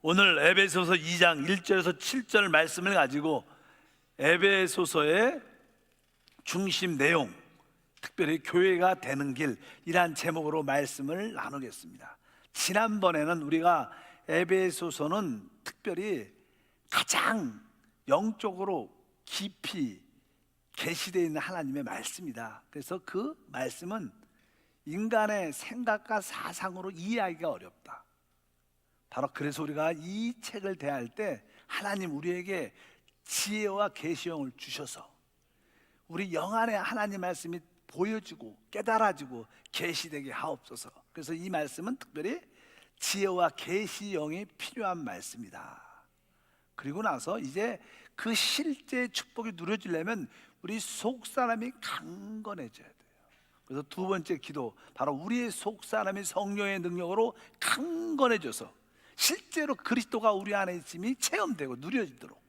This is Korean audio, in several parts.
오늘 에베소서 2장 1절에서 7절 말씀을 가지고 에베소서의 중심 내용, 특별히 교회가 되는 길이란 제목으로 말씀을 나누겠습니다. 지난번에는 우리가 에베소서는 특별히 가장 영적으로 깊이 계시되어 있는 하나님의 말씀이다. 그래서 그 말씀은 인간의 생각과 사상으로 이해하기가 어렵다. 바로 그래서 우리가 이 책을 대할 때 하나님 우리에게 지혜와 계시형을 주셔서 우리 영 안에 하나님 말씀이 보여지고 깨달아지고 계시되게 하옵소서. 그래서 이 말씀은 특별히 지혜와 계시형이 필요한 말씀이다. 그리고 나서 이제 그 실제 축복이 누려지려면 우리 속사람이 강건해져야 돼요. 그래서 두 번째 기도, 바로 우리의 속사람이 성령의 능력으로 강건해져서 실제로 그리스도가 우리 안에 있음이 체험되고 누려지도록,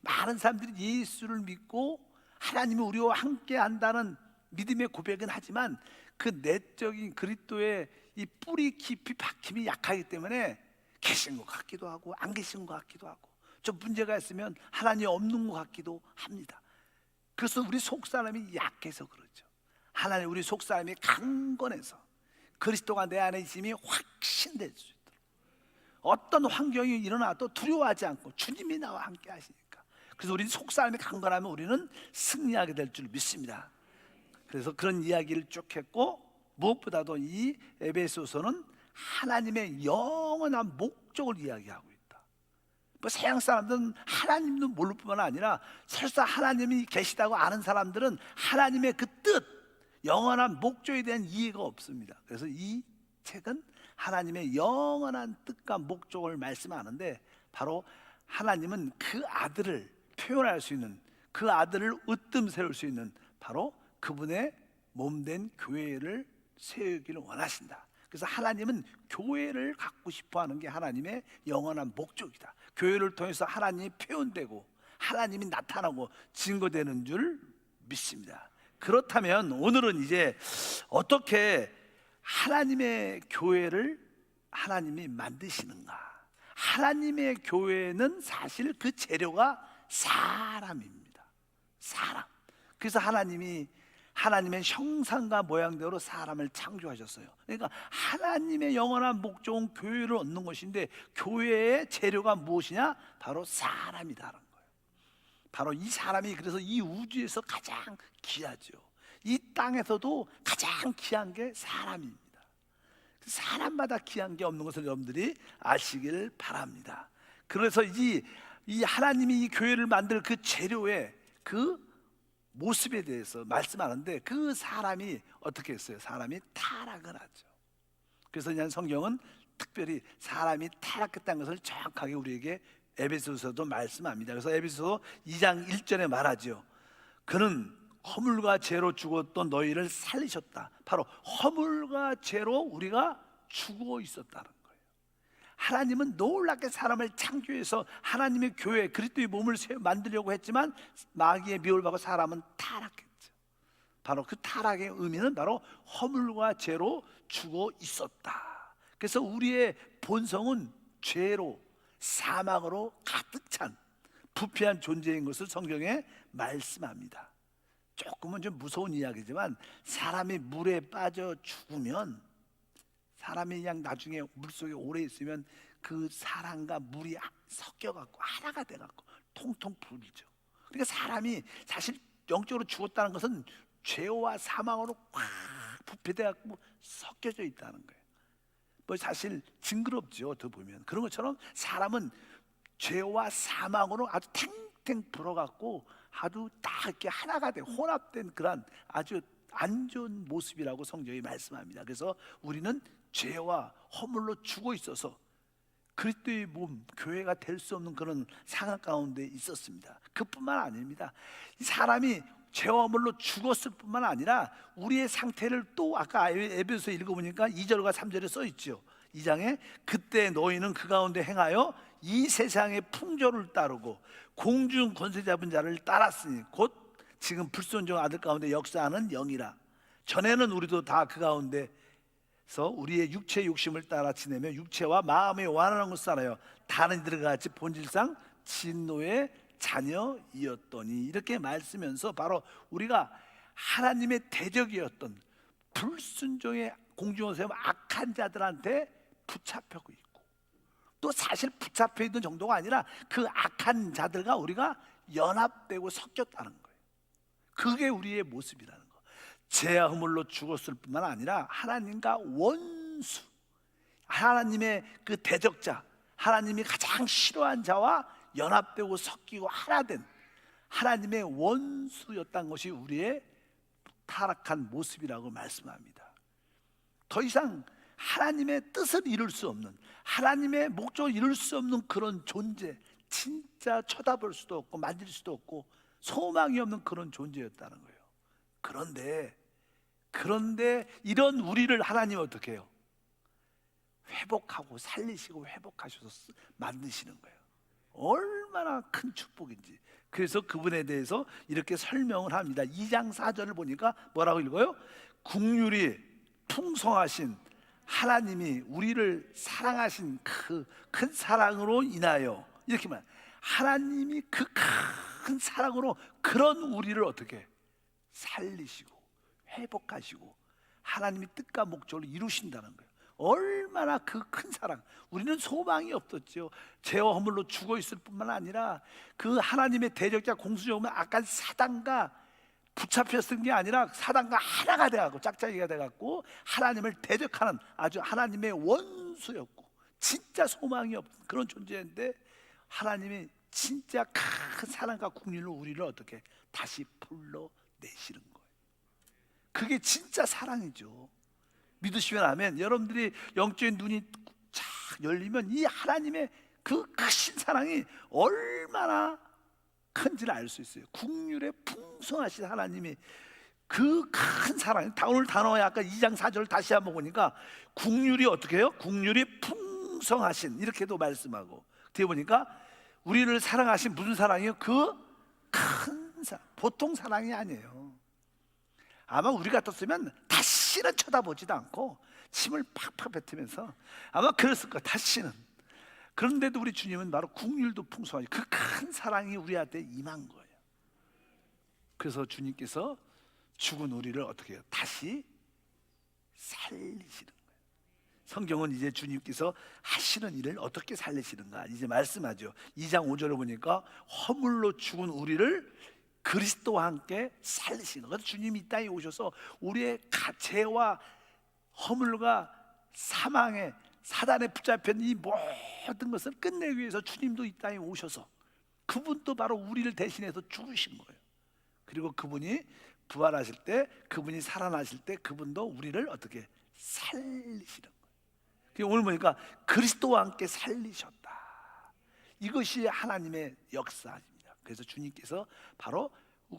많은 사람들이 예수를 믿고 하나님이 우리와 함께 한다는 믿음의 고백은 하지만 그 내적인 그리스도의 이 뿌리 깊이 박힘이 약하기 때문에 계신 것 같기도 하고 안 계신 것 같기도 하고 좀 문제가 있으면 하나님이 없는 것 같기도 합니다. 그래서 우리 속사람이 약해서 그렇죠. 하나님 우리 속사람이 강건해서 그리스도가 내 안에 있음이 확신될 수 있도록, 어떤 환경이 일어나도 두려워하지 않고 주님이 나와 함께 하시니까, 그래서 우리 속사람이 강건하면 우리는 승리하게 될 줄 믿습니다. 그래서 그런 이야기를 쭉 했고, 무엇보다도 이 에베소서는 하나님의 영원한 목적을 이야기하고 있다. 뭐 서양 사람들은 하나님도 모를 뿐만 아니라 설사 하나님이 계시다고 아는 사람들은 하나님의 그 뜻, 영원한 목적에 대한 이해가 없습니다. 그래서 이 책은 하나님의 영원한 뜻과 목적을 말씀하는데, 바로 하나님은 그 아들을 표현할 수 있는, 그 아들을 으뜸 세울 수 있는 바로 그분의 몸된 교회를 세우기를 원하신다. 그래서 하나님은 교회를 갖고 싶어하는 게 하나님의 영원한 목적이다. 교회를 통해서 하나님이 표현되고 하나님이 나타나고 증거되는 줄 믿습니다. 그렇다면 오늘은 이제 어떻게 하나님의 교회를 하나님이 만드시는가? 하나님의 교회는 사실 그 재료가 사람입니다. 사람. 그래서 하나님의 형상과 모양대로 사람을 창조하셨어요. 그러니까 하나님의 영원한 목적은 교회를 얻는 것인데, 교회의 재료가 무엇이냐? 바로 사람이다라는 거예요. 바로 이 사람이 그래서 이 우주에서 가장 귀하죠. 이 땅에서도 가장 귀한 게 사람입니다. 사람마다 귀한 게 없는 것을 여러분들이 아시길 바랍니다. 그래서 이 하나님이 이 교회를 만들 그 재료의 그 모습에 대해서 말씀하는데, 그 사람이 어떻게 했어요? 사람이 타락을 하죠. 그래서 그냥 성경은 특별히 사람이 타락했다는 것을 정확하게 우리에게 에베소서도 말씀합니다. 그래서 에베소서 2장 1절에 말하죠. 그는 허물과 죄로 죽었던 너희를 살리셨다. 바로 허물과 죄로 우리가 죽어 있었다는 거예요. 하나님은 놀랍게 사람을 창조해서 하나님의 교회, 그리스도의 몸을 만들려고 했지만 마귀의 미혹을 받고 사람은 타락했죠. 바로 그 타락의 의미는 바로 허물과 죄로 죽어 있었다. 그래서 우리의 본성은 죄로, 사망으로 가득 찬 부패한 존재인 것을 성경에 말씀합니다. 조금은 좀 무서운 이야기지만, 사람이 물에 빠져 죽으면, 사람이 그냥 나중에 물속에 오래 있으면 그 사람과 물이 섞여갖고 하나가 돼갖고 통통 불죠. 그러니까 사람이 사실 영적으로 죽었다는 것은 죄와 사망으로 꽉 부패돼갖고 섞여져 있다는 거예요. 뭐 사실 징그럽죠. 더 보면 그런 것처럼 사람은 죄와 사망으로 아주 탱탱 불어갖고 아주 딱 이렇게 하나가 된, 혼합된 그런 아주 안 좋은 모습이라고 성경이 말씀합니다. 그래서 우리는 죄와 허물로 죽어 있어서 그리스도의 몸, 교회가 될 수 없는 그런 상황 가운데 있었습니다. 그뿐만 아닙니다. 이 사람이 죄와 허물로 죽었을 뿐만 아니라 우리의 상태를 또 아까 에베소서 읽어보니까 2절과 3절에 써 있죠. 2장에 그때 너희는 그 가운데 행하여 이 세상의 풍조를 따르고 공중 권세 잡은 자를 따랐으니 곧 지금 불순종 아들 가운데 역사하는 영이라. 전에는 우리도 다 그 가운데 우리의 육체의 욕심을 따라 지내며 육체와 마음의 원하는 것을 알아요. 다른 이들과 같이 본질상 진노의 자녀이었더니, 이렇게 말쓰면서 바로 우리가 하나님의 대적이었던 불순종의 공중에서 악한 자들한테 붙잡혀 있고, 또 사실 붙잡혀 있는 정도가 아니라 그 악한 자들과 우리가 연합되고 섞였다는 거예요. 그게 우리의 모습이라는 거. 죄와 허물로 죽었을 뿐만 아니라 하나님과 원수, 하나님의 그 대적자, 하나님이 가장 싫어한 자와 연합되고 섞이고 하나 된 하나님의 원수였던 것이 우리의 타락한 모습이라고 말씀합니다. 더 이상 하나님의 뜻을 이룰 수 없는, 하나님의 목적을 이룰 수 없는 그런 존재, 진짜 쳐다볼 수도 없고 만질 수도 없고 소망이 없는 그런 존재였다는 거예요. 그런데 이런 우리를 하나님은 어떻게 해요? 회복하고 살리시고 회복하셔서 만드시는 거예요. 얼마나 큰 축복인지. 그래서 그분에 대해서 이렇게 설명을 합니다. 2장 4절을 보니까 뭐라고 읽어요? 국률이 풍성하신 하나님이 우리를 사랑하신 그 큰 사랑으로 인하여, 이렇게 말, 하나님이 그 큰 사랑으로 그런 우리를 어떻게 살리시고 회복하시고 하나님이 뜻과 목적을 이루신다는 거예요. 얼마나 그 큰 사랑. 우리는 소망이 없었죠. 죄와 허물로 죽어 있을 뿐만 아니라 그 하나님의 대적자 공수적으로 악한 사단과 붙잡혔던 게 아니라 사단과 하나가 돼갖고 짝짝이가 돼갖고 하나님을 대적하는 아주 하나님의 원수였고 진짜 소망이 없는 그런 존재인데, 하나님이 진짜 큰 사랑과 국률로 우리를 어떻게 다시 불러내시는 거예요. 그게 진짜 사랑이죠. 믿으시면 아멘. 여러분들이 영적인 눈이 쫙 열리면 이 하나님의 그 크신 사랑이 얼마나 큰지를 알 수 있어요. 국률에 풍성하신 하나님이 그 큰 사랑, 오늘 단어에 아까 2장 4절 다시 한번 보니까 국률이 어떻게 해요? 국률이 풍성하신, 이렇게도 말씀하고, 뒤에 보니까 우리를 사랑하신 무슨 사랑이요? 그 큰 사랑, 보통 사랑이 아니에요. 아마 우리 같았으면 다시는 쳐다보지도 않고 침을 팍팍 뱉으면서 아마 그랬을 거예요. 다시는. 그런데도 우리 주님은 바로 국률도 풍성하신 그 큰 사랑이 우리한테 임한 거예요. 그래서 주님께서 죽은 우리를 어떻게 해요? 다시 살리시는 거예요. 성경은 이제 주님께서 하시는 일을 어떻게 살리시는가 이제 말씀하죠. 2장 5절을 보니까 허물로 죽은 우리를 그리스도와 함께 살리시는 거예요. 주님이 이 땅에 오셔서 우리의 죄와 허물과 사망에 사단에 붙잡힌 이 모든 것을 끝내기 위해서 주님도 이 땅에 오셔서 그분도 바로 우리를 대신해서 죽으신 거예요. 그리고 그분이 부활하실 때, 그분이 살아나실 때 그분도 우리를 어떻게 살리시는 거예요. 오늘 보니까 그리스도와 함께 살리셨다. 이것이 하나님의 역사입니다. 그래서 주님께서 바로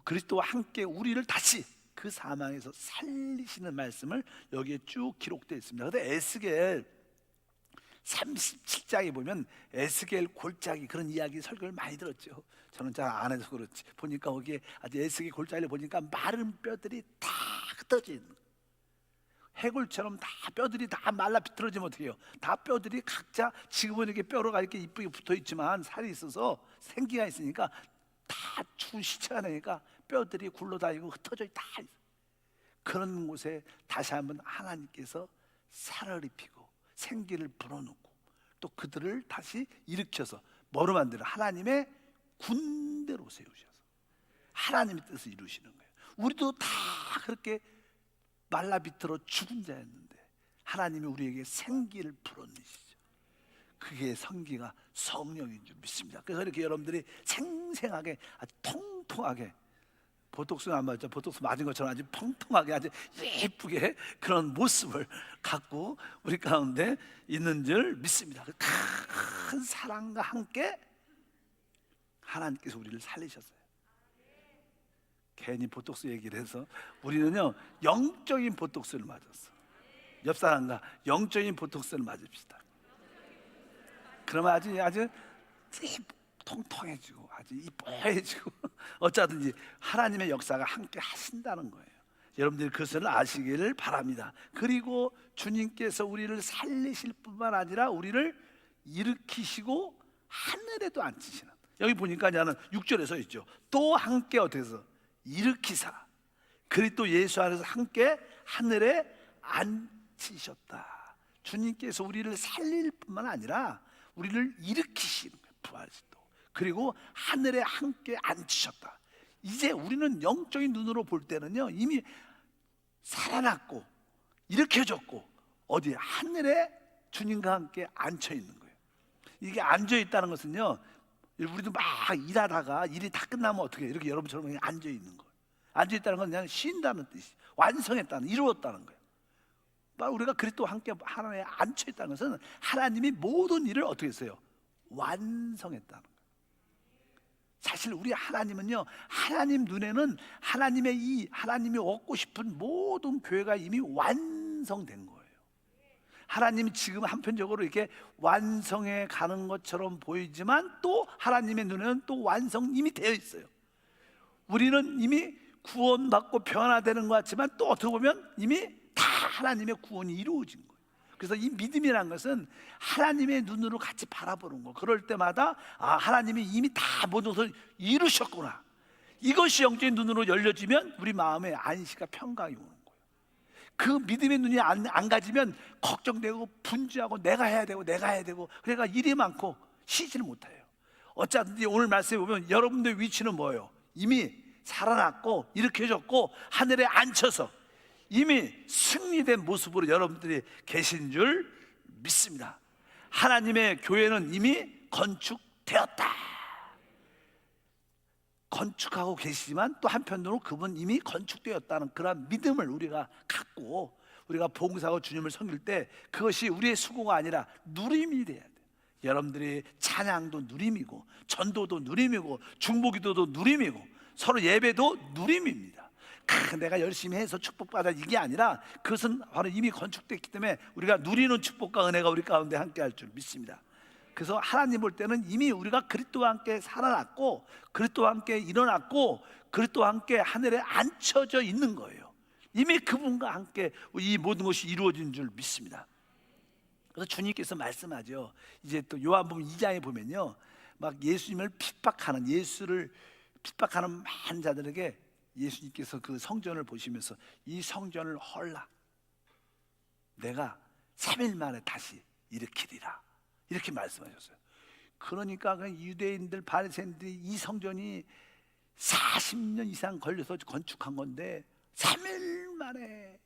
그리스도와 함께 우리를 다시 그 사망에서 살리시는 말씀을 여기에 쭉 기록되어 있습니다. 그런데 에스겔 37장에 보면 에스겔 골짜기 그런 이야기 설교를 많이 들었죠. 저는 잘 안 해서 그렇지 보니까 거기에 아주 에스겔 골짜기를 보니까 마른 뼈들이 다 흩어져 있는 거예요. 해골처럼 다 뼈들이 다 말라 비틀어지면 어떻게 해요? 다 뼈들이 각자 지금은 이렇게 뼈로가 이렇게 이쁘게 붙어 있지만 살이 있어서 생기가 있으니까 다 죽은 시체가 되니까 뼈들이 굴러다니고 흩어져 다 있어요. 그런 곳에 다시 한번 하나님께서 살을 입히고 생기를 불어넣고 또 그들을 다시 일으켜서 뭐로 만들어? 하나님의 군대로 세우셔서 하나님의 뜻을 이루시는 거예요. 우리도 다 그렇게 말라비틀어 죽은 자였는데 하나님이 우리에게 생기를 불어넣으시죠. 그게 성기가 성령인 줄 믿습니다. 그래서 이렇게 여러분들이 생생하게 아주 통통하게, 보톡스는 안 맞죠? 보톡스 맞은 것처럼 아주 통통하게 아주 예쁘게 그런 모습을 갖고 우리 가운데 있는 줄 믿습니다. 그 큰 사랑과 함께 하나님께서 우리를 살리셨어요. 괜히 보톡스 얘기를 해서 우리는요 영적인 보톡스를 맞았어. 옆 사람과 영적인 보톡스를 맞읍시다. 그러면 아주 통통해지고 아주 이뻐해지고 어쩌든지 하나님의 역사가 함께 하신다는 거예요. 여러분들이 그것을 아시기를 바랍니다. 그리고 주님께서 우리를 살리실 뿐만 아니라 우리를 일으키시고 하늘에도 앉히시는, 여기 보니까 나는 6절에 서 있죠. 또 함께 어떻게 해서 일으키사 그리스도 예수 안에서 함께 하늘에 앉히셨다. 주님께서 우리를 살릴 뿐만 아니라 우리를 일으키시는 거예요. 부활시도. 그리고 하늘에 함께 앉히셨다. 이제 우리는 영적인 눈으로 볼 때는요, 이미 살아났고 일으켜졌고 어디 하늘에 주님과 함께 앉혀 있는 거예요. 이게 앉아 있다는 것은요, 우리도 막 일하다가 일이 다 끝나면 어떻게 이렇게 여러분처럼 그냥 앉아 있는 거예요. 앉아 있다는 건 그냥 쉰다는 뜻이, 완성했다는, 이루었다는 거예요. 우리가 그리스도와 함께 하나님에 앉혀 있다는 것은 하나님이 모든 일을 어떻게 했어요? 완성했다는 거예요. 사실 우리 하나님은요, 하나님 눈에는 하나님이 얻고 싶은 모든 교회가 이미 완성된 거예요. 하나님이 지금 한편적으로 이렇게 완성해 가는 것처럼 보이지만 또 하나님의 눈에는 또 완성 이미 되어 있어요. 우리는 이미 구원받고 변화되는 것 같지만 또 어떻게 보면 이미 다 하나님의 구원이 이루어진 거예요. 그래서 이 믿음이란 것은 하나님의 눈으로 같이 바라보는 거. 그럴 때마다 하나님이 이미 다 모든 것을 이루셨구나. 이것이 영적인 눈으로 열려지면 우리 마음에 안식과 평강이 오는 거예요. 그 믿음의 눈이 안 가지면 걱정되고 분주하고 내가 해야 되고 그러니까 일이 많고 쉬지를 못해요. 어쩌든지 오늘 말씀에 보면 여러분들의 위치는 뭐예요? 이미 살아났고 일으켜졌고 하늘에 앉혀서 이미 승리된 모습으로 여러분들이 계신 줄 믿습니다. 하나님의 교회는 이미 건축되었다. 건축하고 계시지만 또 한편으로 그분 이미 건축되었다는 그런 믿음을 우리가 갖고 우리가 봉사하고 주님을 섬길 때 그것이 우리의 수고가 아니라 누림이 돼야 돼요. 여러분들이 찬양도 누림이고 전도도 누림이고 중보기도도 누림이고 서로 예배도 누림입니다. 내가 열심히 해서 축복받아 이게 아니라 그것은 바로 이미 건축됐기 때문에 우리가 누리는 축복과 은혜가 우리 가운데 함께 할 줄 믿습니다. 그래서 하나님 볼 때는 이미 우리가 그리스도와 함께 살아났고 그리스도와 함께 일어났고 그리스도와 함께 하늘에 앉혀져 있는 거예요. 이미 그분과 함께 이 모든 것이 이루어진 줄 믿습니다. 그래서 주님께서 말씀하죠. 이제 또 요한복음 2장에 보면요, 막 예수님을 핍박하는, 예수를 핍박하는 많은 자들에게 예수님께서 그 성전을 보시면서 이 성전을 헐라, 내가 3일 만에 다시 일으키리라, 이렇게 말씀하셨어요. 그러니까 그 유대인들 바리새인들이 이 성전이 40년 이상 걸려서 건축한 건데 3일 만에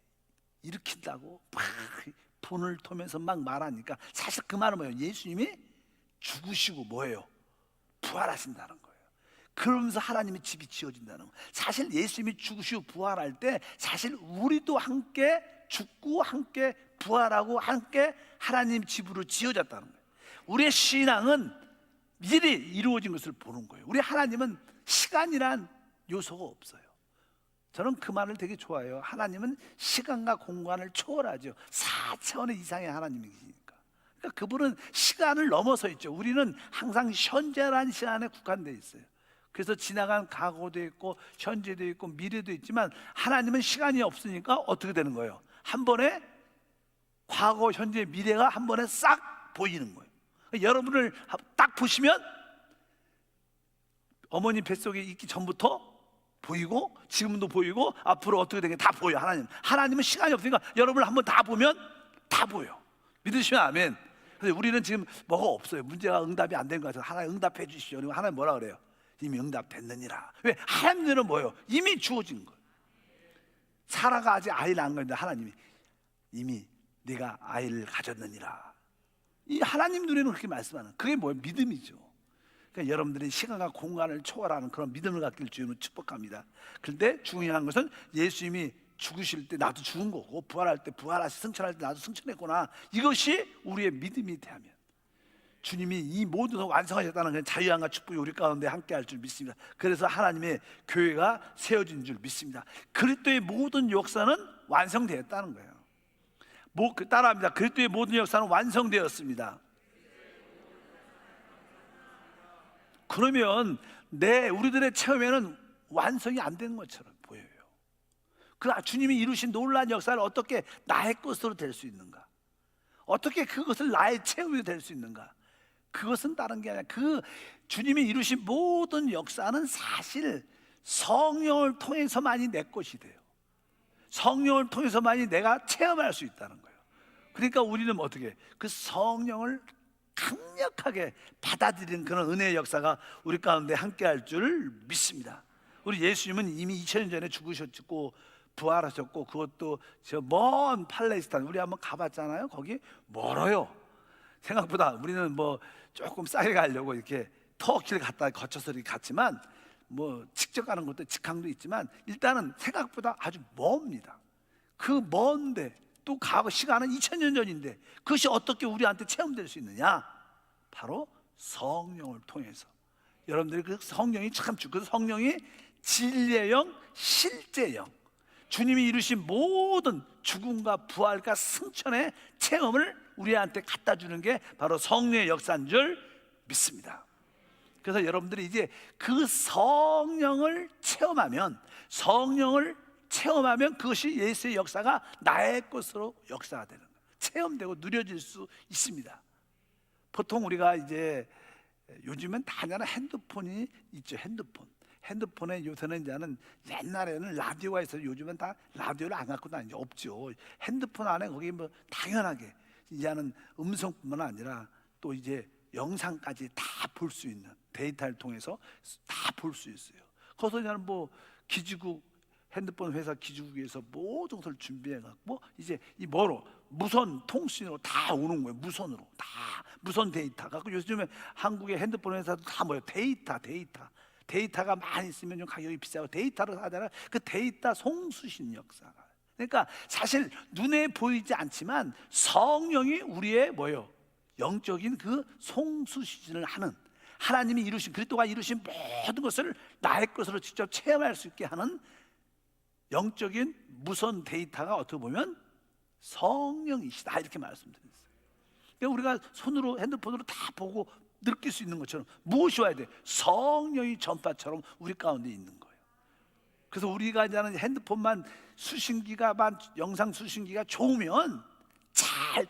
일으킨다고 막 분을 토면서 막 말하니까 사실 그 말은 뭐예요? 예수님이 죽으시고 뭐예요? 부활하신다는 거예요. 그러면서 하나님의 집이 지어진다는 거예요. 사실 예수님이 죽으시고 부활할 때 사실 우리도 함께 죽고 함께 부활하고 함께 하나님 집으로 지어졌다는 거예요. 우리의 신앙은 미리 이루어진 것을 보는 거예요. 우리 하나님은 시간이란 요소가 없어요. 저는 그 말을 되게 좋아해요. 하나님은 시간과 공간을 초월하죠. 4차원의 이상의 하나님이시니까. 그러니까 그분은 시간을 넘어서 있죠. 우리는 항상 현재라는 시간에 국한되어 있어요. 그래서 지나간 과거도 있고 현재도 있고 미래도 있지만 하나님은 시간이 없으니까 어떻게 되는 거예요? 한 번에 과거, 현재, 미래가 한 번에 싹 보이는 거예요. 여러분을 딱 보시면 어머니 뱃속에 있기 전부터 보이고 지금도 보이고 앞으로 어떻게 되는 게 다 보여요. 하나님은 시간이 없으니까 여러분을 한번 다 보면 다 보여. 믿으시면 아멘. 근데 우리는 지금 뭐가 없어요. 문제가 응답이 안 된 것 같아서 하나님 응답해 주시오. 그리고 하나님 뭐라 그래요? 이미 응답됐느니라. 왜? 하나님은 뭐예요? 이미 주어진 거예요. 사라가 아직 아이를 안 가졌는데 하나님이 이미 네가 아이를 가졌느니라. 이 하나님 눈에는 그렇게 말씀하는, 그게 뭐예요? 믿음이죠. 그러니까 여러분들이 시간과 공간을 초월하는 그런 믿음을 갖길 주님은 축복합니다. 그런데 중요한 것은 예수님이 죽으실 때 나도 죽은 거고 부활할 때 부활하시, 승천할 때 나도 승천했구나. 이것이 우리의 믿음이 되면 주님이 이 모든 것을 완성하셨다는 그 자유함과 축복이 우리 가운데 함께 할 줄 믿습니다. 그래서 하나님의 교회가 세워진 줄 믿습니다. 그리스도의 모든 역사는 완성되었다는 거예요. 따라합니다. 그리스도의 모든 역사는 완성되었습니다. 그러면 우리들의 체험에는 완성이 안 된 것처럼 보여요. 그 주님이 이루신 놀라운 역사를 어떻게 나의 것으로 될 수 있는가? 어떻게 그것을 나의 체험이 될 수 있는가? 그것은 다른 게 아니라 그 주님이 이루신 모든 역사는 사실 성령을 통해서만이 내 것이 돼요. 성령을 통해서만이 내가 체험할 수 있다는 거예요. 그러니까 우리는 어떻게 그 성령을 강력하게 받아들이는 그런 은혜의 역사가 우리 가운데 함께할 줄 믿습니다. 우리 예수님은 이미 2000년 전에 죽으셨고 부활하셨고, 그것도 저 먼 팔레스타인, 우리 한번 가봤잖아요. 거기 멀어요. 생각보다 우리는 뭐 조금 싸게 가려고 이렇게 터키를 갔다 거쳐서 이렇게 갔지만, 뭐 직접 가는 것도 직항도 있지만 일단은 생각보다 아주 멉니다. 그 먼데 또 가고 시간은 2000년 전인데 그것이 어떻게 우리한테 체험될 수 있느냐? 바로 성령을 통해서. 여러분들이 그 성령이 참 그 성령이 진리의 영, 실제의 영, 주님이 이루신 모든 죽음과 부활과 승천의 체험을 우리한테 갖다 주는 게 바로 성령의 역사인 줄 믿습니다. 그래서 여러분들이 이제 그 성령을 체험하면 그것이 예수의 역사가 나의 것으로 역사가 되는 거예요. 체험되고 누려질 수 있습니다. 보통 우리가 이제 요즘엔 다양한 핸드폰이 있죠. 핸드폰에 요새는 이제는, 옛날에는 라디오가 있어요. 요즘은 다 라디오를 안 갖고 다니죠. 없죠. 핸드폰 안에 거기 뭐 당연하게 이제는 음성뿐만 아니라 또 이제 영상까지 다 볼 수 있는, 데이터를 통해서 다 볼 수 있어요. 거기서 이제는 뭐 기지국, 핸드폰 회사 기지국에서 모든 것을 준비해 갖고 이제 이 무선 통신으로 다 오는 거예요. 무선으로 다 무선 데이터 갖고, 요즘에 한국의 핸드폰 회사도 다 뭐예요? 데이터가 많이 있으면 좀 가격이 비싸고, 데이터를 하잖아요. 그 데이터 송수신 역사가, 그러니까 사실 눈에 보이지 않지만 성령이 우리의 뭐예요? 영적인 그 송수신을 하는, 하나님이 이루신, 그리스도가 이루신 모든 것을 나의 것으로 직접 체험할 수 있게 하는 영적인 무선 데이터가 어떻게 보면 성령이시다, 이렇게 말씀드렸어요. 그러니까 우리가 손으로, 핸드폰으로 다 보고 느낄 수 있는 것처럼 무엇이 와야 돼? 성령이 전파처럼 우리 가운데 있는 거예요. 그래서 우리가 이제는 핸드폰만 수신기가만, 영상 수신기가 좋으면 잘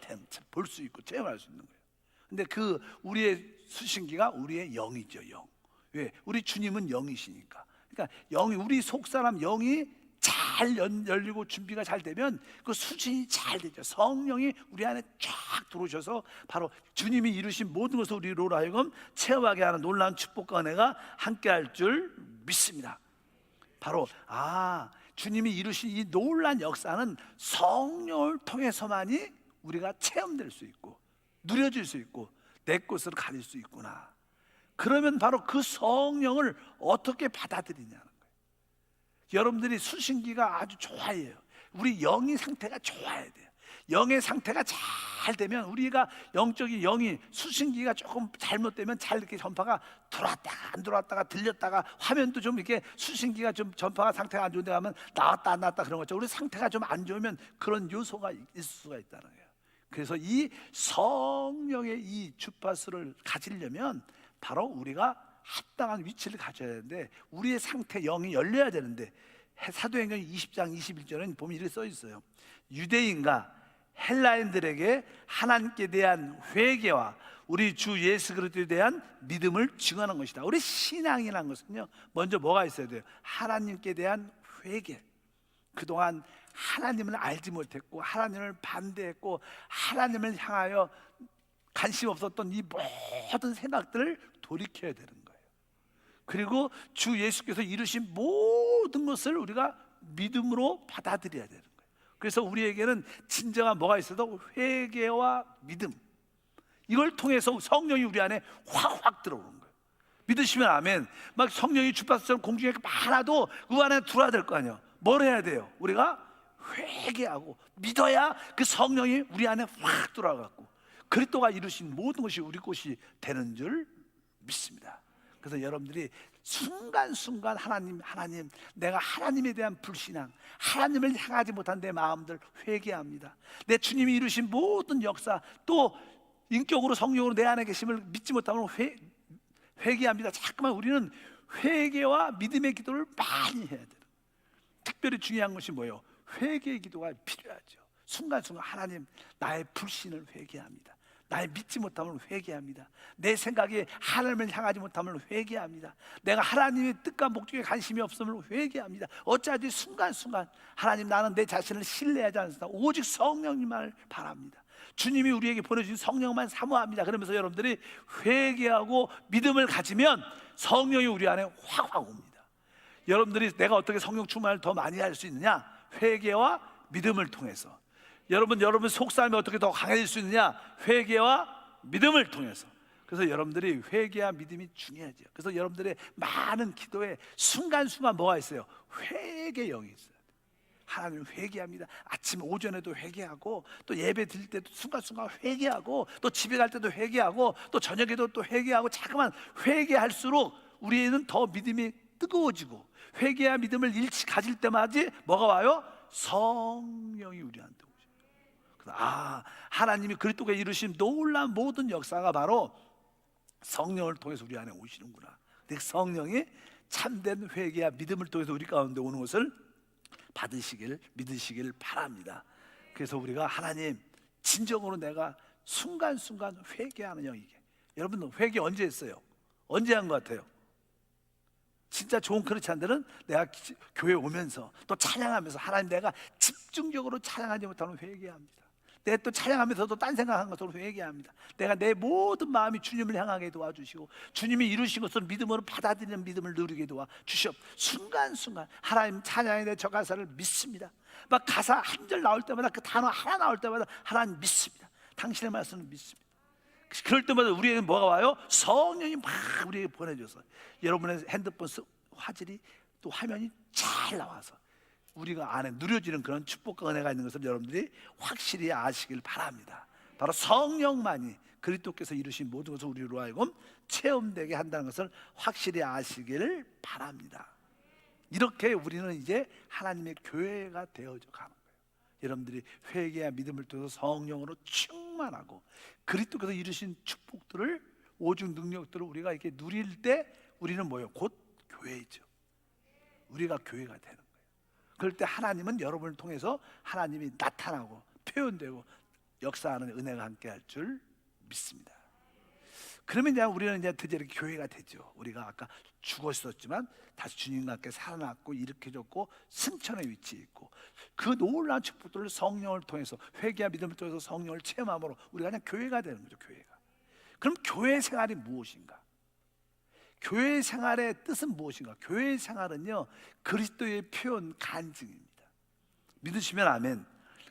볼 수 있고 체험할 수 있는 거예요. 근데 그 우리의 수신기가 우리의 영이죠. 영. 왜? 우리 주님은 영이시니까. 그러니까 영이, 우리 속사람 영이 잘 열리고 준비가 잘 되면 그 수신이 잘 되죠. 성령이 우리 안에 쫙 들어오셔서 바로 주님이 이루신 모든 것을 우리로 하여금 체험하게 하는 놀라운 축복과 은혜가 함께할 줄 믿습니다. 바로 주님이 이루신 이 놀라운 역사는 성령을 통해서만이 우리가 체험될 수 있고 누려질 수 있고 내 것으로 가질 수 있구나. 그러면 바로 그 성령을 어떻게 받아들이냐는 거예요. 여러분들이 수신기가 아주 좋아해요. 우리 영의 상태가 좋아야 돼요. 영의 상태가 잘 되면, 우리가 영적인 영이, 수신기가 조금 잘못되면 잘 이렇게 전파가 들어왔다가 안 들어왔다가 들렸다가, 화면도 좀 이렇게 수신기가 좀 전파가 상태가 안 좋은데 가면 나왔다 안 나왔다 그런 거죠. 우리 상태가 좀 안 좋으면 그런 요소가 있을 수가 있다는 거예요. 그래서 이 성령의 이 주파수를 가지려면 바로 우리가 합당한 위치를 가져야 되는데, 우리의 상태, 영이 열려야 되는데, 사도행전 20장 21절은 보면 이렇게 써 있어요. 유대인과 헬라인들에게 하나님께 대한 회개와 우리 주 예수 그리스도에 대한 믿음을 증언하는 것이다. 우리 신앙이라는 것은요, 먼저 뭐가 있어야 돼요? 하나님께 대한 회개. 그동안 하나님을 알지 못했고, 하나님을 반대했고, 하나님을 향하여 관심 없었던 이 모든 생각들을 돌이켜야 되는 거예요. 그리고 주 예수께서 이루신 모든 것을 우리가 믿음으로 받아들여야 되는 거예요. 그래서 우리에게는 진정한 뭐가 있어도 회개와 믿음, 이걸 통해서 성령이 우리 안에 확 들어오는 거예요. 믿으시면 아멘. 막 성령이 주파수처럼 공중에 많아도 그 안에 들어야 될 거 아니에요. 뭘 해야 돼요? 우리가 회개하고 믿어야 그 성령이 우리 안에 확 들어와갖고 그리스도가 이루신 모든 것이 우리 것이 되는 줄 믿습니다. 그래서 여러분들이 순간순간 하나님, 내가 하나님에 대한 불신앙, 하나님을 향하지 못한 내 마음들 회개합니다. 내 주님이 이루신 모든 역사, 또 인격으로 성령으로 내 안에 계심을 믿지 못하면 회개합니다. 자꾸만 우리는 회개와 믿음의 기도를 많이 해야 돼요. 특별히 중요한 것이 뭐예요? 회개의 기도가 필요하죠. 순간순간 하나님, 나의 불신을 회개합니다. 나의 믿지 못함을 회개합니다. 내 생각에 하나님을 향하지 못함을 회개합니다. 내가 하나님의 뜻과 목적에 관심이 없음을 회개합니다. 어찌하지 순간순간 하나님, 나는 내 자신을 신뢰하지 않습니다. 오직 성령님만을 바랍니다. 주님이 우리에게 보내주신 성령만 사모합니다. 그러면서 여러분들이 회개하고 믿음을 가지면 성령이 우리 안에 확 옵니다. 여러분들이 내가 어떻게 성령 충만을 더 많이 할 수 있느냐? 회개와 믿음을 통해서. 여러분 속사람이 어떻게 더 강해질 수 있느냐? 회개와 믿음을 통해서. 그래서 여러분들이 회개와 믿음이 중요하죠. 그래서 여러분들의 많은 기도에 순간순간 뭐가 있어요? 회개 영이 있어요. 하나님 회개합니다. 아침 오전에도 회개하고, 또 예배 드릴 때도 순간순간 회개하고, 또 집에 갈 때도 회개하고, 또 저녁에도 또 회개하고. 자꾸만 회개할수록 우리는 더 믿음이 뜨거워지고, 회개와 믿음을 일치 가질 때마다 뭐가 와요? 성령이 우리한테 오죠. 하나님이 그리스도에 이루신 놀라운 모든 역사가 바로 성령을 통해서 우리 안에 오시는구나. 근데 성령이 참된 회개와 믿음을 통해서 우리 가운데 오는 것을 믿으시길 바랍니다. 그래서 우리가 하나님, 진정으로 내가 순간순간 회개하는 영이게. 여러분 회개 언제 했어요? 언제 한 것 같아요? 진짜 좋은 크리스찬들은 내가 교회 오면서 또 찬양하면서, 하나님, 내가 집중적으로 찬양하지 못하면 회개합니다. 내가 또 찬양하면서도 딴 생각한 것으로 회개합니다. 내가 내 모든 마음이 주님을 향하게 도와주시고, 주님이 이루신 것을 믿음으로 받아들이는 믿음을 누리게 도와주시옵. 순간순간 하나님, 찬양의 내 저 가사를 믿습니다. 막 가사 한 절 나올 때마다, 그 단어 하나 나올 때마다 하나님 믿습니다. 당신의 말씀을 믿습니다. 그럴 때마다 우리에게 뭐가 와요? 성령이 막 우리에게 보내줘서 여러분의 핸드폰 화질이, 또 화면이 잘 나와서 우리가 안에 누려지는 그런 축복과 은혜가 있는 것을 여러분들이 확실히 아시길 바랍니다. 바로 성령만이 그리스도께서 이루신 모든 것을 우리로 하여금 체험되게 한다는 것을 확실히 아시기를 바랍니다. 이렇게 우리는 이제 하나님의 교회가 되어져 가는 거예요. 여러분들이 회개와 믿음을 통해서 성령으로 충만하고, 그리스도께서 이루신 축복들을, 오직 능력들을 우리가 이렇게 누릴 때 우리는 뭐예요? 곧 교회죠. 우리가 교회가 되는 거예요. 그럴 때 하나님은 여러분을 통해서 하나님이 나타나고 표현되고 역사하는 은혜가 함께 할 줄 믿습니다. 그러면 이제 우리는 이제 드디어 이렇게 교회가 되죠. 우리가 아까 죽었었지만 다시 주님과 함께 살아났고, 일으켜졌고, 승천의 위치에 있고, 그 놀라운 축복들을 성령을 통해서, 회개와 믿음을 통해서 성령을 체험함으로 우리가 그냥 교회가 되는 거죠. 교회가. 그럼 교회 생활이 무엇인가? 교회 생활의 뜻은 무엇인가? 교회 생활은요, 그리스도의 표현, 간증입니다. 믿으시면 아멘.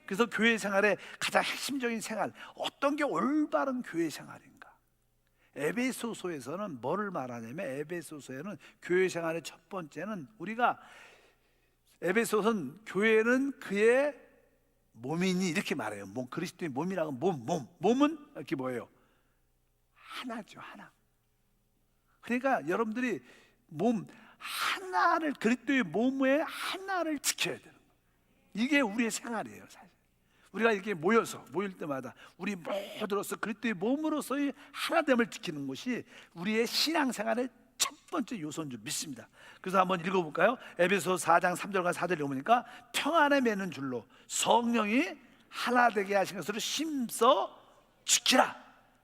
그래서 교회 생활의 가장 핵심적인 생활, 어떤 게 올바른 교회 생활인가? 에베소서에서는 뭐를 말하냐면, 에베소서에는 교회 생활의 첫 번째는, 우리가 에베소서는 교회는 그의 몸이니 이렇게 말해요. 그리스도의 몸이라고. 몸은 이렇게 뭐예요? 하나죠, 하나. 그러니까 여러분들이 몸 하나를, 그리스도의 몸의 하나를 지켜야 되는 거예요. 이게 우리의 생활이에요, 사실. 우리가 이렇게 모일 때마다 우리 모두로서 그리스도의 몸으로서의 하나됨을 지키는 것이 우리의 신앙생활의 첫 번째 요소인 줄 믿습니다. 그래서 한번 읽어볼까요? 에베소 4장 3절과 4절에 보니까, 평안에 매는 줄로 성령이 하나 되게 하신 것으로 힘써 지키라.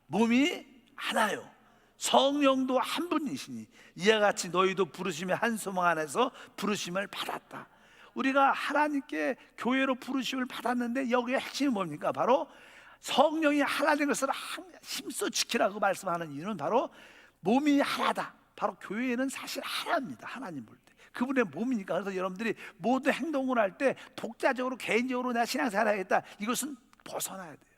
몸이 하나요, 성령도 한 분이시니 이와 같이 너희도 부르심의 한 소망 안에서 부르심을 받았다. 우리가 하나님께 교회로 부르심을 받았는데, 여기에 핵심이 뭡니까? 바로 성령이 하나 된 것을 힘써 지키라고 말씀하는 이유는 바로 몸이 하나다. 바로 교회는 사실 하나입니다. 하나님 볼 때 그분의 몸이니까. 그래서 여러분들이 모든 행동을 할 때 독자적으로, 개인적으로 내가 신앙생활 하겠다, 이것은 벗어나야 돼요.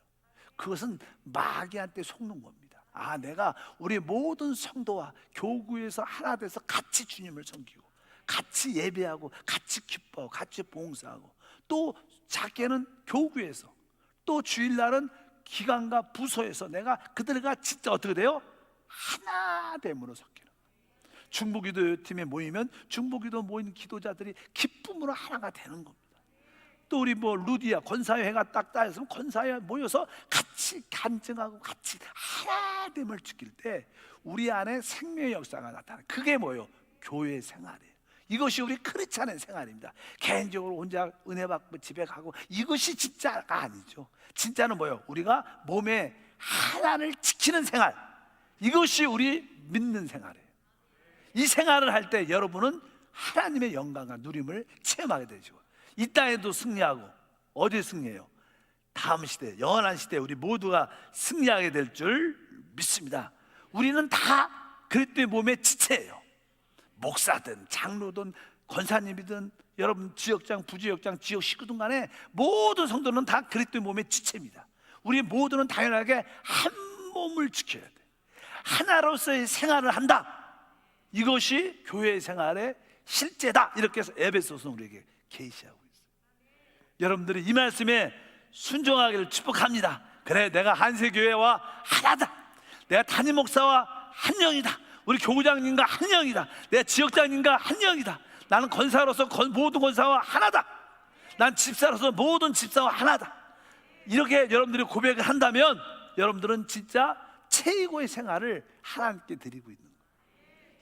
그것은 마귀한테 속는 겁니다. 내가 우리 모든 성도와 교구에서 하나 돼서 같이 주님을 섬기고, 같이 예배하고, 같이 기뻐하고, 같이 봉사하고, 또 작게는 교구에서, 또 주일날은 기관과 부서에서 내가 그들과 진짜 어떻게 돼요? 하나됨으로 섞이는 거예요. 중보기도팀에 모이면 중보기도 모인 기도자들이 기쁨으로 하나가 되는 겁니다. 또 우리 루디아 권사회가 딱 따졌으면 권사회 모여서 같이 간증하고 같이 하나됨을 지킬 때 우리 안에 생명의 역사가 나타나요. 그게 뭐예요? 교회 생활이에요. 이것이 우리 크리스찬의 생활입니다. 개인적으로 혼자 은혜 받고 집에 가고 이것이 진짜가 아니죠. 진짜는 뭐예요? 우리가 몸에 하나를 지키는 생활, 이것이 우리 믿는 생활이에요. 이 생활을 할 때 여러분은 하나님의 영광과 누림을 체험하게 되죠. 이 땅에도 승리하고, 어디에 승리해요? 다음 시대, 영원한 시대에 우리 모두가 승리하게 될 줄 믿습니다. 우리는 다 그리스도의 몸의 지체예요. 목사든 장로든 권사님이든 여러분 지역장, 부지역장, 지역 식구든 간에 모든 성도는 다 그리스도의 몸의 지체입니다. 우리 모두는 당연하게 한 몸을 지켜야 돼. 하나로서의 생활을 한다. 이것이 교회 생활의 실제다. 이렇게 해서 에베소서는 우리에게 계시하고 있어요. 여러분들이 이 말씀에 순종하기를 축복합니다. 그래, 내가 한세교회와 하나다. 내가 담임 목사와 한 영이다. 우리 교구장님과 한 영이다. 내가 지역장님과 한 영이다. 나는 권사로서 모든 권사와 하나다. 난 집사로서 모든 집사와 하나다. 이렇게 여러분들이 고백을 한다면 여러분들은 진짜 최고의 생활을 하나님께 드리고 있는 거예요.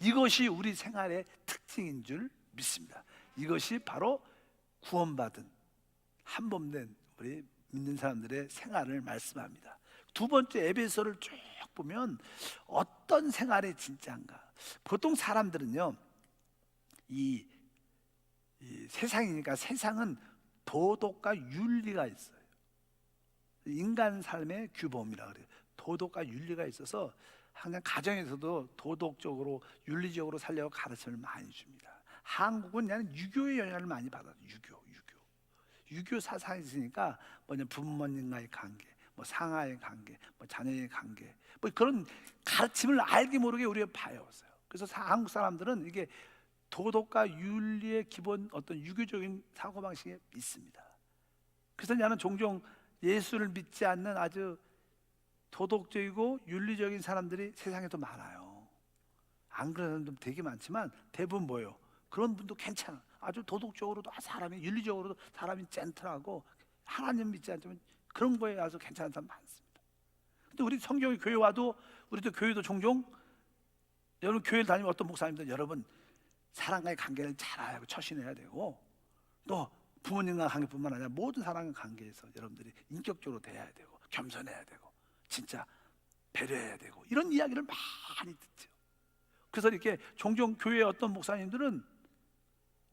이것이 우리 생활의 특징인 줄 믿습니다. 이것이 바로 구원받은 한몸된 우리 믿는 사람들의 생활을 말씀합니다. 두 번째 에베소를 쭉 보면 어떤 생활이 진짜인가. 보통 사람들은요, 이 세상이니까, 세상은 도덕과 윤리가 있어요. 인간 삶의 규범이라 그래요. 도덕과 윤리가 있어서 항상 가정에서도 도덕적으로 윤리적으로 살려고 가르침을 많이 줍니다. 한국은 그냥 유교의 영향을 많이 받아요. 유교 사상이 있으니까 뭐냐, 부모님과의 관계, 뭐 상하의 관계, 뭐 자녀의 관계, 뭐 그런 가르침을 알게 모르게 우리가 봐왔어요. 그래서 한국 사람들은 이게 도덕과 윤리의 기본 어떤 유교적인 사고방식이 있습니다. 그래서 나는 종종 예수를 믿지 않는 아주 도덕적이고 윤리적인 사람들이 세상에도 많아요. 안 그런 사람도 되게 많지만 대부분 뭐예요? 그런 분도 괜찮아. 아주 도덕적으로도 사람이, 윤리적으로도 사람이 젠틀하고 하나님 믿지 않지만 그런 거에 아주 괜찮은 사람 많습니다. 근데 우리 성경의 교회 와도, 우리도 교회도 종종, 여러분 교회를 다니면 어떤 목사님들, 여러분 사람과의 관계를 잘 알고 처신해야 되고, 또 부모님과 관계뿐만 아니라 모든 사람과 관계에서 여러분들이 인격적으로 대해야 되고, 겸손해야 되고, 진짜 배려해야 되고, 이런 이야기를 많이 듣죠. 그래서 이렇게 종종 교회의 어떤 목사님들은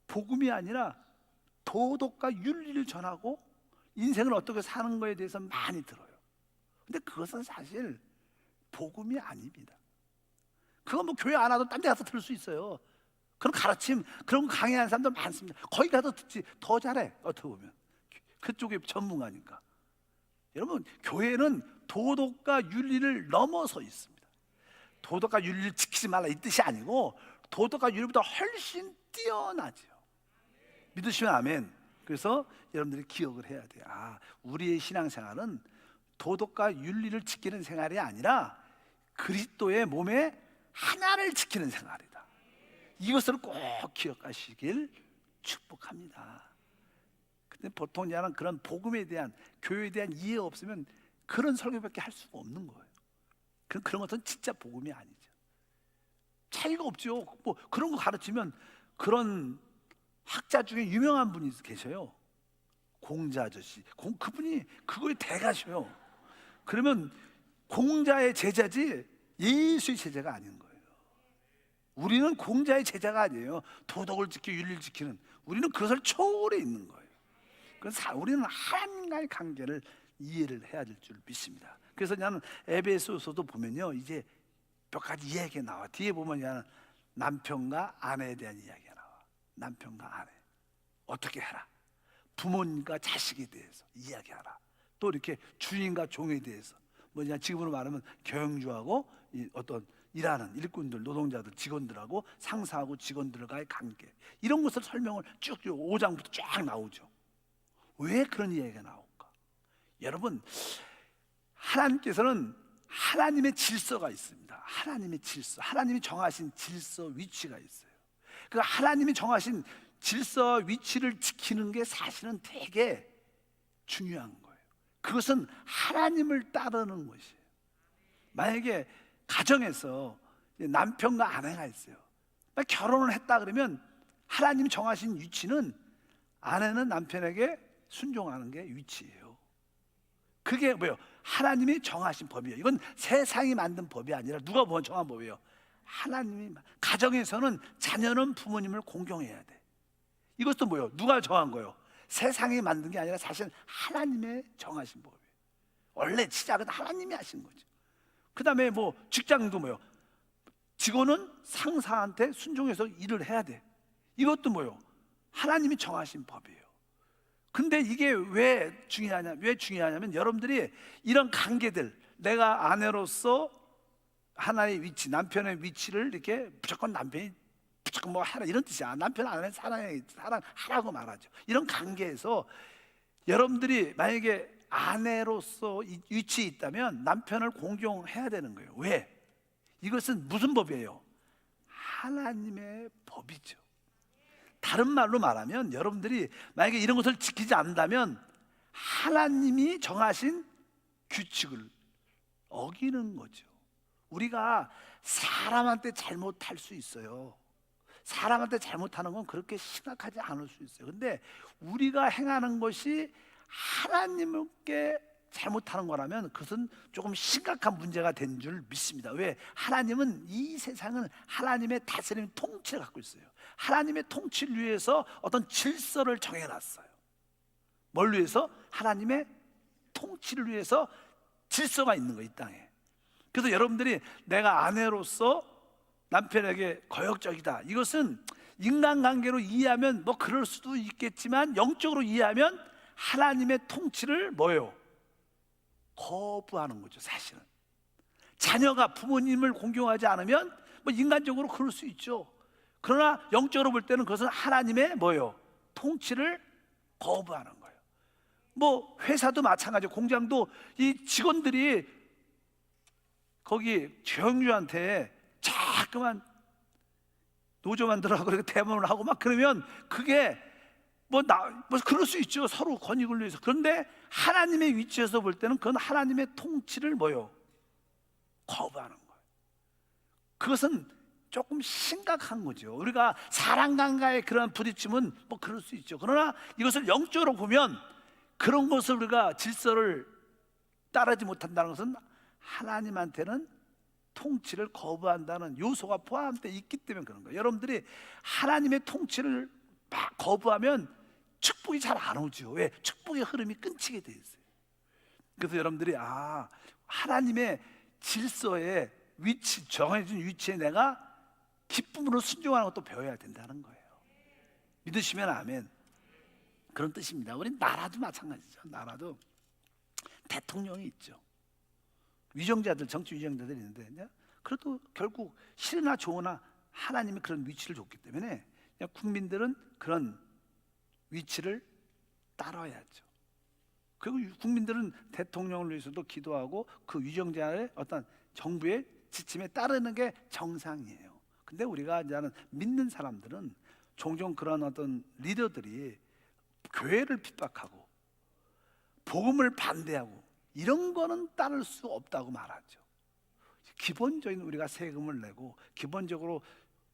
복음이 아니라 도덕과 윤리를 전하고 인생을 어떻게 사는 거에 대해서 많이 들어요. 근데 그것은 사실 복음이 아닙니다. 그건 뭐 교회 안 와도 딴 데 가서 들을 수 있어요. 그런 가르침, 그런 거 강의하는 사람들 많습니다. 거기 가서 듣지, 더 잘해. 어떻게 보면 그쪽에 전문가니까. 여러분, 교회는 도덕과 윤리를 넘어서 있습니다. 도덕과 윤리를 지키지 말라 이 뜻이 아니고 도덕과 윤리보다 훨씬 뛰어나죠. 믿으시면 아멘. 그래서 여러분들이 기억을 해야 돼요. 우리의 신앙생활은 도덕과 윤리를 지키는 생활이 아니라 그리스도의 몸에 하나를 지키는 생활이다. 이것을 꼭 기억하시길 축복합니다. 근데 보통 나는 그런 복음에 대한, 교회에 대한 이해가 없으면 그런 설교밖에 할 수가 없는 거예요. 그런 것은 진짜 복음이 아니죠. 차이가 없죠. 뭐 그런 거 가르치면, 그런 학자 중에 유명한 분이 계셔요. 공자 아저씨. 그분이 그거에 대가셔요. 그러면 공자의 제자지 예수의 제자가 아닌 거예요. 우리는 공자의 제자가 아니에요. 도덕을 지키고 윤리를 지키는, 우리는 그것을 초월해 있는 거예요. 그래서 우리는 하나님과의 관계를 이해를 해야 될 줄 믿습니다. 그래서 나는 에베소서도 보면요, 이제 몇 가지 이야기가 나와. 뒤에 보면 나는 남편과 아내에 대한 이야기가 나와. 남편과 아내 어떻게 해라, 부모님과 자식에 대해서 이야기하라, 또 이렇게 주인과 종에 대해서, 뭐냐 지금으로 말하면 경영주하고 어떤 일하는 일꾼들, 노동자들, 직원들하고 상사하고 직원들과의 관계, 이런 것을 설명을 쭉 5장부터 쫙 나오죠. 왜 그런 이야기가 나올까? 여러분, 하나님께서는 하나님의 질서가 있습니다. 하나님의 질서, 하나님이 정하신 질서, 위치가 있어요. 그 하나님이 정하신 질서와 위치를 지키는 게 사실은 되게 중요한 거예요. 그것은 하나님을 따르는 것이에요. 만약에 가정에서 남편과 아내가 있어요. 결혼을 했다 그러면 하나님이 정하신 위치는 아내는 남편에게 순종하는 게 위치예요. 그게 뭐예요? 하나님이 정하신 법이에요. 이건 세상이 만든 법이 아니라 누가 정한 법이에요? 하나님이. 가정에서는 자녀는 부모님을 공경해야 돼. 이것도 뭐예요? 누가 정한 거예요? 세상이 만든 게 아니라 사실 하나님의 정하신 법이에요. 원래 시작은 하나님이 하신 거죠. 그 다음에 뭐 직장도 뭐예요? 직원은 상사한테 순종해서 일을 해야 돼. 이것도 뭐예요? 하나님이 정하신 법이에요. 근데 이게 왜 중요하냐면 여러분들이 이런 관계들, 내가 아내로서 하나의 위치, 남편의 위치를 이렇게 무조건 남편이 무조건 뭐 하라 이런 뜻이야. 남편 아내 사랑하라고 말하죠. 이런 관계에서 여러분들이 만약에 아내로서 위치에 있다면 남편을 공경해야 되는 거예요. 왜? 이것은 무슨 법이에요? 하나님의 법이죠. 다른 말로 말하면 여러분들이 만약에 이런 것을 지키지 않는다면 하나님이 정하신 규칙을 어기는 거죠. 우리가 사람한테 잘못할 수 있어요. 사람한테 잘못하는 건 그렇게 심각하지 않을 수 있어요. 근데 우리가 행하는 것이 하나님께 잘못하는 거라면 그것은 조금 심각한 문제가 된 줄 믿습니다. 왜? 하나님은 이 세상을 하나님의 다스림 통치를 갖고 있어요. 하나님의 통치를 위해서 어떤 질서를 정해놨어요. 뭘 위해서? 하나님의 통치를 위해서 질서가 있는 거예요, 이 땅에. 그래서 여러분들이 내가 아내로서 남편에게 거역적이다, 이것은 인간관계로 이해하면 뭐 그럴 수도 있겠지만 영적으로 이해하면 하나님의 통치를 뭐예요? 거부하는 거죠. 사실은 자녀가 부모님을 공경하지 않으면 뭐 인간적으로 그럴 수 있죠. 그러나 영적으로 볼 때는 그것은 하나님의 뭐예요? 통치를 거부하는 거예요. 뭐 회사도 마찬가지고 공장도 이 직원들이 거기 경유한테 자꾸만 노조 만들어라고 그렇게 대모를 하고 막 그러면 그게 뭐 그럴 수 있죠. 서로 권익을 위해서. 그런데 하나님의 위치에서 볼 때는 그건 하나님의 통치를 뭐요? 거부하는 거예요. 그것은 조금 심각한 거죠. 우리가 사람과의 그런 부딪힘은 뭐 그럴 수 있죠. 그러나 이것을 영적으로 보면 그런 것을 우리가 질서를 따르지 못한다는 것은 하나님한테는 통치를 거부한다는 요소가 포함되어 있기 때문에 그런 거예요. 여러분들이 하나님의 통치를 막 거부하면 축복이 잘 안 오죠. 왜? 축복의 흐름이 끊기게 돼 있어요. 그래서 여러분들이 하나님의 질서의 위치, 정해진 위치에 내가 기쁨으로 순종하는 것도 배워야 된다는 거예요. 믿으시면 아멘. 그런 뜻입니다. 우리 나라도 마찬가지죠. 나라도 대통령이 있죠. 위정자들, 정치 위정자들이 있는데 그래도 결국 싫으나 좋으나 하나님이 그런 위치를 줬기 때문에 국민들은 그런 위치를 따라야죠. 그리고 국민들은 대통령을 위해서도 기도하고 그 위정자의 어떤 정부의 지침에 따르는 게 정상이에요. 근데 우리가 이제는 믿는 사람들은 종종 그런 어떤 리더들이 교회를 핍박하고 복음을 반대하고 이런 거는 따를 수 없다고 말하죠. 기본적인 우리가 세금을 내고 기본적으로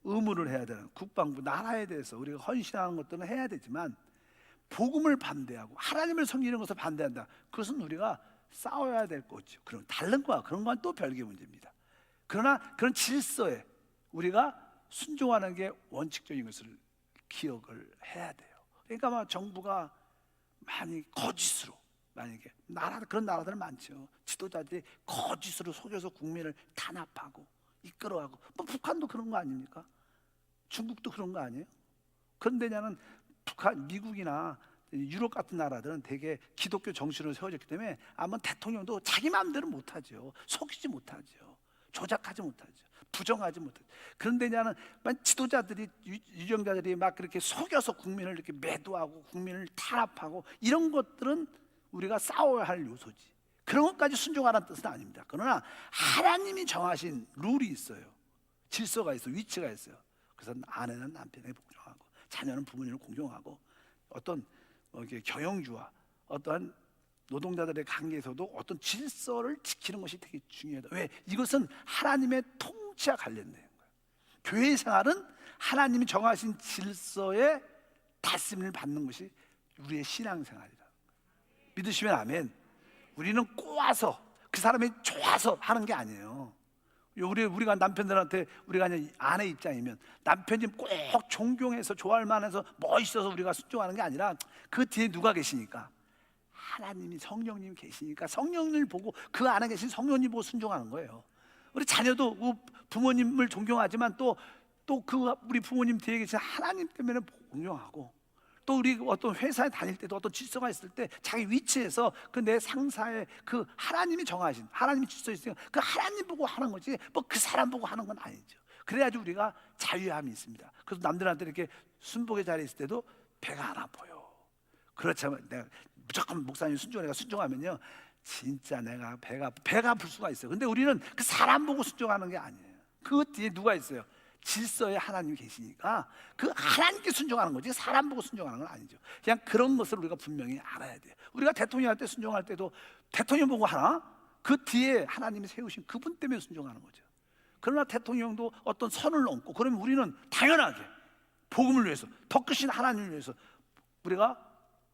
의무를 해야 되는 국방부, 나라에 대해서 우리가 헌신하는 것들은 해야 되지만 복음을 반대하고 하나님을 섬기는 것을 반대한다, 그것은 우리가 싸워야 될 거죠. 그럼 다른 거야. 그런 건 또 별개 문제입니다. 그러나 그런 질서에 우리가 순종하는 게 원칙적인 것을 기억을 해야 돼요. 그러니까 막 정부가 많이 거짓으로, 만약에 그런 나라들 많죠. 지도자들이 거짓으로 속여서 국민을 탄압하고 이끌어가고, 뭐 북한도 그런 거 아닙니까? 중국도 그런 거 아니에요? 그런데 나는 미국이나 유럽 같은 나라들은 되게 기독교 정신으로 세워졌기 때문에 아마 대통령도 자기 마음대로 못하죠. 속이지 못하죠. 조작하지 못하죠. 부정하지 못하죠. 그런데 나는 지도자들이, 유정자들이 막 그렇게 속여서 국민을 이렇게 매도하고 국민을 탄압하고 이런 것들은 우리가 싸워야 할 요소지. 그런 것까지 순종하라는 뜻은 아닙니다. 그러나 하나님이 정하신 룰이 있어요. 질서가 있어요. 위치가 있어요. 그래서 아내는 남편에게 복종하고 자녀는 부모님을 공경하고 어떤 경영주와 어떠한 노동자들의 관계에서도 어떤 질서를 지키는 것이 되게 중요하다. 왜? 이것은 하나님의 통치와 관련된 거예요. 교회 생활은 하나님이 정하신 질서에 다스림을 받는 것이 우리의 신앙생활이다. 믿으시면 아멘. 우리는 꼬아서 그 사람이 좋아서 하는 게 아니에요. 우리가 남편들한테, 우리가 아내 입장이면 남편이 꼭 존경해서 좋아할 만해서 멋있어서 우리가 순종하는 게 아니라 그 뒤에 누가 계시니까? 하나님이, 성령님이 계시니까 성령님을 보고 그 안에 계신 성령님 보고 순종하는 거예요. 우리 자녀도 부모님을 존경하지만 또 그 우리 부모님 뒤에 계신 하나님 때문에 존경하고, 또 우리 어떤 회사에 다닐 때도 어떤 질서가 있을 때 자기 위치에서 그 내 상사의 그 하나님이 정하신, 하나님이 질서 있으니까 그 하나님 보고 하는 거지 뭐 그 사람 보고 하는 건 아니죠. 그래야지 우리가 자유함이 있습니다. 그래서 남들한테 이렇게 순복의 자리에 있을 때도 배가 안 아파요. 그렇지만 내가 무조건 목사님 순종하면요 진짜 내가 배가 아플 수가 있어요. 근데 우리는 그 사람 보고 순종하는 게 아니에요. 그 뒤에 누가 있어요? 질서에 하나님이 계시니까 그 하나님께 순종하는 거지 사람 보고 순종하는 건 아니죠. 그냥 그런 것을 우리가 분명히 알아야 돼요. 우리가 대통령한테 순종할 때도 대통령 보고 하나? 그 뒤에 하나님이 세우신 그분 때문에 순종하는 거죠. 그러나 대통령도 어떤 선을 넘고 그러면 우리는 당연하게 복음을 위해서, 더 크신 하나님을 위해서 우리가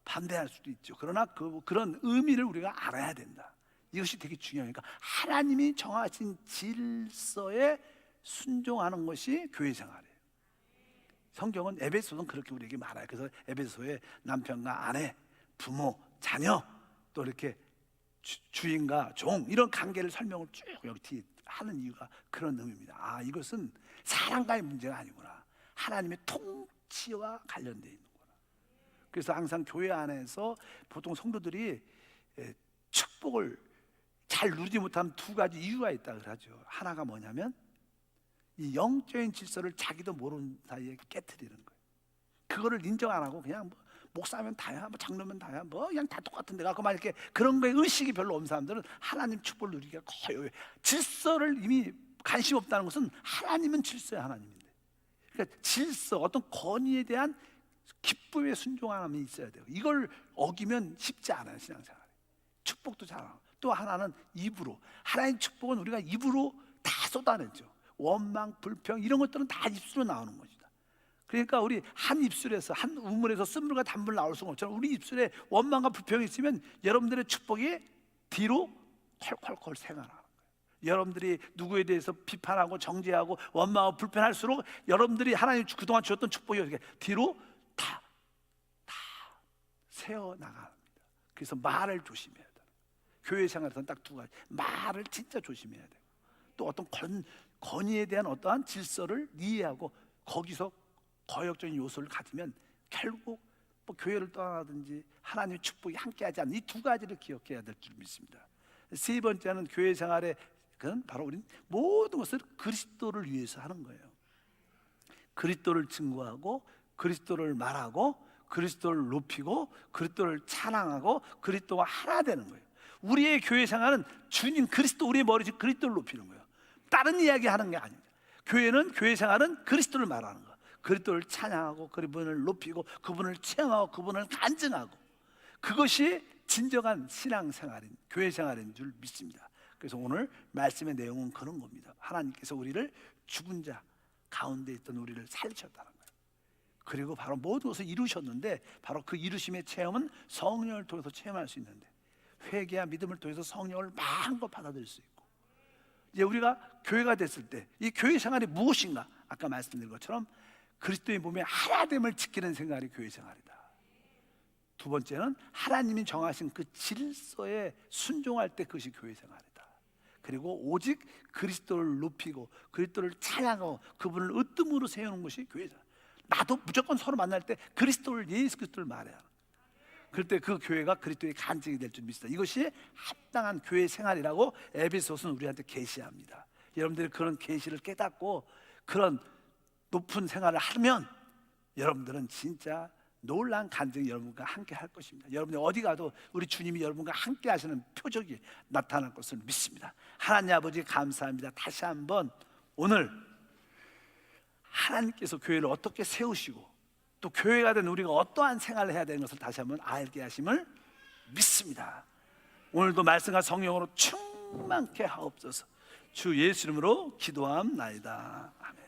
반대할 수도 있죠. 그러나 그런 의미를 우리가 알아야 된다. 이것이 되게 중요하니까 하나님이 정하신 질서에 순종하는 것이 교회 생활이에요. 성경은 에베소서는 그렇게 우리에게 말해요. 그래서 에베소에 남편과 아내, 부모, 자녀, 또 이렇게 주인과 종, 이런 관계를 설명을 쭉 여기 뒤에 하는 이유가 그런 의미입니다. 이것은 사람과의 문제가 아니구나, 하나님의 통치와 관련되어 있는 거구나. 그래서 항상 교회 안에서 보통 성도들이 축복을 잘 누리지 못하는 두 가지 이유가 있다고 하죠. 하나가 뭐냐면 이 영적인 질서를 자기도 모르는 사이에 깨트리는 거예요. 그거를 인정 안 하고 그냥 목사면 다야, 장로면 다야, 그냥 다 똑같은 데가 그만 이렇게 그런 거에 의식이 별로 없는 사람들은 하나님 축복을 누리기가 거의 어려워요. 질서를 이미 관심 없다는 것은 하나님은 질서의 하나님인데, 그러니까 질서, 어떤 권위에 대한 기쁨의 순종함이 있어야 돼요. 이걸 어기면 쉽지 않아요, 신앙생활. 축복도 잘하고, 또 하나는 입으로, 하나님 축복은 우리가 입으로 다 쏟아내죠. 원망, 불평 이런 것들은 다 입술로 나오는 것이다. 그러니까 우리 한 입술에서, 한 우물에서 쓴물과 단물 나올 수가 없잖아요. 우리 입술에 원망과 불평이 있으면 여러분들의 축복이 뒤로 콜콜콜 새어나가는 거예요. 여러분들이 누구에 대해서 비판하고 정죄하고 원망하고 불편할수록 여러분들이 하나님 그동안 주셨던 축복이 이렇게 뒤로 다 새어나갑니다. 그래서 말을 조심해야 돼요. 교회 생활에서는 딱 두 가지, 말을 진짜 조심해야 돼요. 또 어떤 권위에 대한 어떠한 질서를 이해하고 거기서 거역적인 요소를 가지면 결국 교회를 떠나든지 하나님의 축복이 함께하지 않는 이 두 가지를 기억해야 될 줄 믿습니다. 세 번째는 교회 생활의 그건 바로 우리는 모든 것을 그리스도를 위해서 하는 거예요. 그리스도를 증거하고 그리스도를 말하고 그리스도를 높이고 그리스도를 찬양하고 그리스도와 하나 되는 거예요. 우리의 교회 생활은 주님 그리스도, 우리의 머리신 그리스도를 높이는 거예요. 다른 이야기 하는 게 아닙니다. 교회 생활은 그리스도를 말하는 거, 그리스도를 찬양하고 그분을 높이고 그분을 체험하고 그분을 간증하고, 그것이 진정한 신앙생활인, 교회 생활인 줄 믿습니다. 그래서 오늘 말씀의 내용은 그런 겁니다. 하나님께서 우리를 죽은 자 가운데 있던 우리를 살리셨다는 거예요. 그리고 바로 모든 것을 이루셨는데, 바로 그 이루심의 체험은 성령을 통해서 체험할 수 있는데, 회개와 믿음을 통해서 성령을 마음껏 받아들일 수 있고, 이제 우리가 교회가 됐을 때 이 교회 생활이 무엇인가? 아까 말씀드린 것처럼 그리스도의 몸의 하나됨을 지키는 생활이 교회 생활이다. 두 번째는 하나님이 정하신 그 질서에 순종할 때 그것이 교회 생활이다. 그리고 오직 그리스도를 높이고 그리스도를 찬양하고 그분을 으뜸으로 세우는 것이 교회 생활. 나도 무조건 서로 만날 때 예수 그리스도를 말해야 하는, 그럴 때 그 교회가 그리스도의 간증이 될 줄 믿습니다. 이것이 합당한 교회 생활이라고 에베소서는 우리한테 계시합니다. 여러분들이 그런 계시를 깨닫고 그런 높은 생활을 하면 여러분들은 진짜 놀라운 간증이 여러분과 함께 할 것입니다. 여러분이 어디 가도 우리 주님이 여러분과 함께 하시는 표적이 나타날 것을 믿습니다. 하나님 아버지 감사합니다. 다시 한번 오늘 하나님께서 교회를 어떻게 세우시고 또 교회가 된 우리가 어떠한 생활을 해야 되는 것을 다시 한번 알게 하심을 믿습니다. 오늘도 말씀과 성령으로 충만케 하옵소서. 주 예수 이름으로 기도함나이다. 아멘.